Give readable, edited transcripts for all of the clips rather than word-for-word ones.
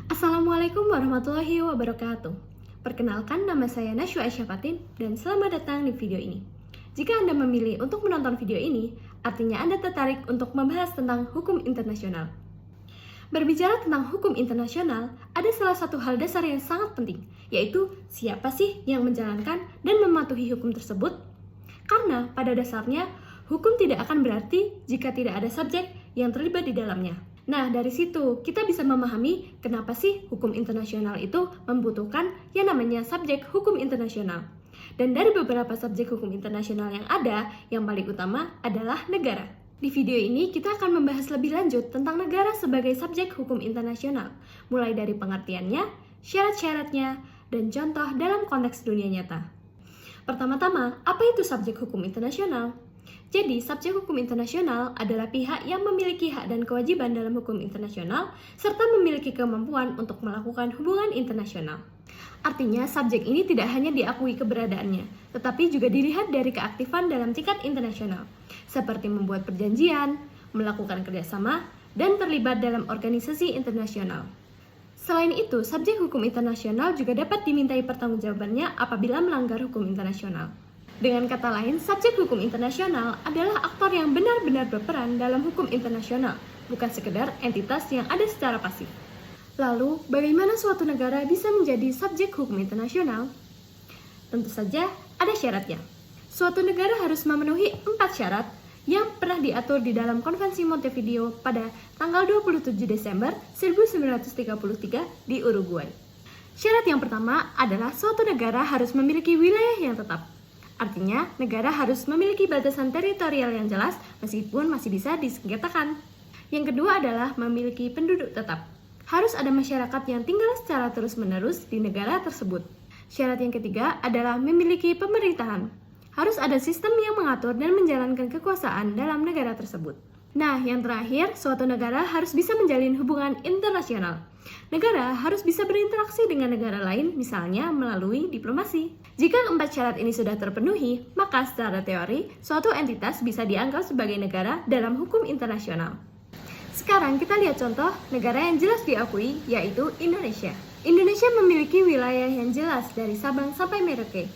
Assalamualaikum warahmatullahi wabarakatuh. Perkenalkan, nama saya Nashwa Aisyah dan selamat datang di video ini. Jika Anda memilih untuk menonton video ini, artinya Anda tertarik untuk membahas tentang hukum internasional. Berbicara tentang hukum internasional, ada salah satu hal dasar yang sangat penting, yaitu siapa sih yang menjalankan dan mematuhi hukum tersebut? Karena pada dasarnya, hukum tidak akan berarti jika tidak ada subjek yang terlibat di dalamnya. Nah, dari situ kita bisa memahami kenapa sih hukum internasional itu membutuhkan yang namanya subjek hukum internasional. Dan dari beberapa subjek hukum internasional yang ada, yang paling utama adalah negara. Di video ini kita akan membahas lebih lanjut tentang negara sebagai subjek hukum internasional, mulai dari pengertiannya, syarat-syaratnya, dan contoh dalam konteks dunia nyata. Pertama-tama, apa itu subjek hukum internasional? Jadi, subjek hukum internasional adalah pihak yang memiliki hak dan kewajiban dalam hukum internasional, serta memiliki kemampuan untuk melakukan hubungan internasional. Artinya, subjek ini tidak hanya diakui keberadaannya, tetapi juga dilihat dari keaktifan dalam tingkat internasional, seperti membuat perjanjian, melakukan kerjasama, dan terlibat dalam organisasi internasional. Selain itu, subjek hukum internasional juga dapat dimintai pertanggungjawabannya apabila melanggar hukum internasional. Dengan kata lain, subjek hukum internasional adalah aktor yang benar-benar berperan dalam hukum internasional, bukan sekedar entitas yang ada secara pasif. Lalu, bagaimana suatu negara bisa menjadi subjek hukum internasional? Tentu saja ada syaratnya. Suatu negara harus memenuhi 4 syarat yang pernah diatur di dalam Konvensi Montevideo pada tanggal 27 Desember 1933 di Uruguay. Syarat yang pertama adalah suatu negara harus memiliki wilayah yang tetap. Artinya, negara harus memiliki batasan teritorial yang jelas meskipun masih bisa disengketakan. Yang kedua adalah memiliki penduduk tetap. Harus ada masyarakat yang tinggal secara terus-menerus di negara tersebut. Syarat yang ketiga adalah memiliki pemerintahan. Harus ada sistem yang mengatur dan menjalankan kekuasaan dalam negara tersebut. Nah, yang terakhir, suatu negara harus bisa menjalin hubungan internasional. Negara harus bisa berinteraksi dengan negara lain, misalnya melalui diplomasi. Jika 4 syarat ini sudah terpenuhi, maka secara teori, suatu entitas bisa dianggap sebagai negara dalam hukum internasional. Sekarang kita lihat contoh negara yang jelas diakui, yaitu Indonesia. Indonesia memiliki wilayah yang jelas dari Sabang sampai Merauke.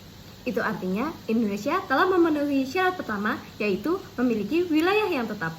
Itu artinya Indonesia telah memenuhi syarat pertama, yaitu memiliki wilayah yang tetap.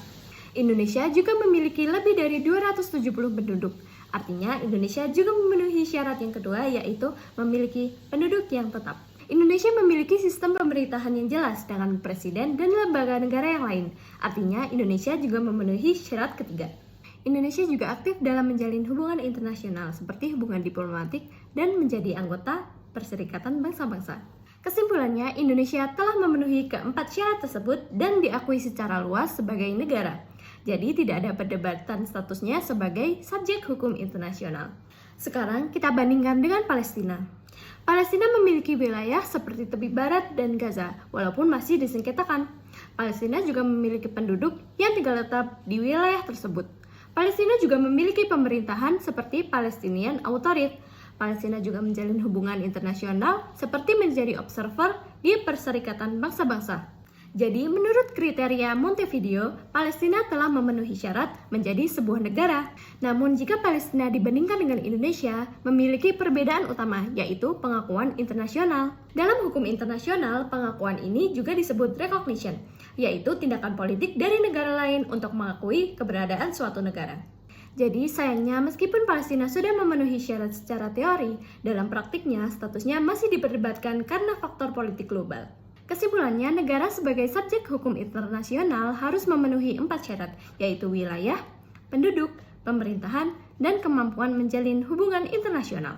Indonesia juga memiliki lebih dari 270 penduduk. Artinya Indonesia juga memenuhi syarat yang kedua, yaitu memiliki penduduk yang tetap. Indonesia memiliki sistem pemerintahan yang jelas dengan presiden dan lembaga negara yang lain. Artinya Indonesia juga memenuhi syarat ketiga. Indonesia juga aktif dalam menjalin hubungan internasional seperti hubungan diplomatik dan menjadi anggota Perserikatan Bangsa-Bangsa. Kesimpulannya, Indonesia telah memenuhi keempat syarat tersebut dan diakui secara luas sebagai negara. Jadi tidak ada perdebatan statusnya sebagai subjek hukum internasional. Sekarang kita bandingkan dengan Palestina. Palestina memiliki wilayah seperti tepi barat dan Gaza, walaupun masih disengketakan. Palestina juga memiliki penduduk yang tinggal tetap di wilayah tersebut. Palestina juga memiliki pemerintahan seperti Palestinian Authority. Palestina juga menjalin hubungan internasional seperti menjadi observer di Perserikatan Bangsa-Bangsa. Jadi, menurut kriteria Montevideo, Palestina telah memenuhi syarat menjadi sebuah negara. Namun, jika Palestina dibandingkan dengan Indonesia, memiliki perbedaan utama, yaitu pengakuan internasional. Dalam hukum internasional, pengakuan ini juga disebut recognition, yaitu tindakan politik dari negara lain untuk mengakui keberadaan suatu negara. Jadi, sayangnya meskipun Palestina sudah memenuhi syarat secara teori, dalam praktiknya statusnya masih diperdebatkan karena faktor politik global. Kesimpulannya, negara sebagai subjek hukum internasional harus memenuhi 4 syarat, yaitu wilayah, penduduk, pemerintahan, dan kemampuan menjalin hubungan internasional.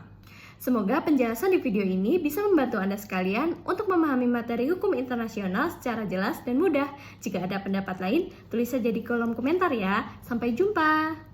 Semoga penjelasan di video ini bisa membantu Anda sekalian untuk memahami materi hukum internasional secara jelas dan mudah. Jika ada pendapat lain, tulis saja di kolom komentar ya. Sampai jumpa!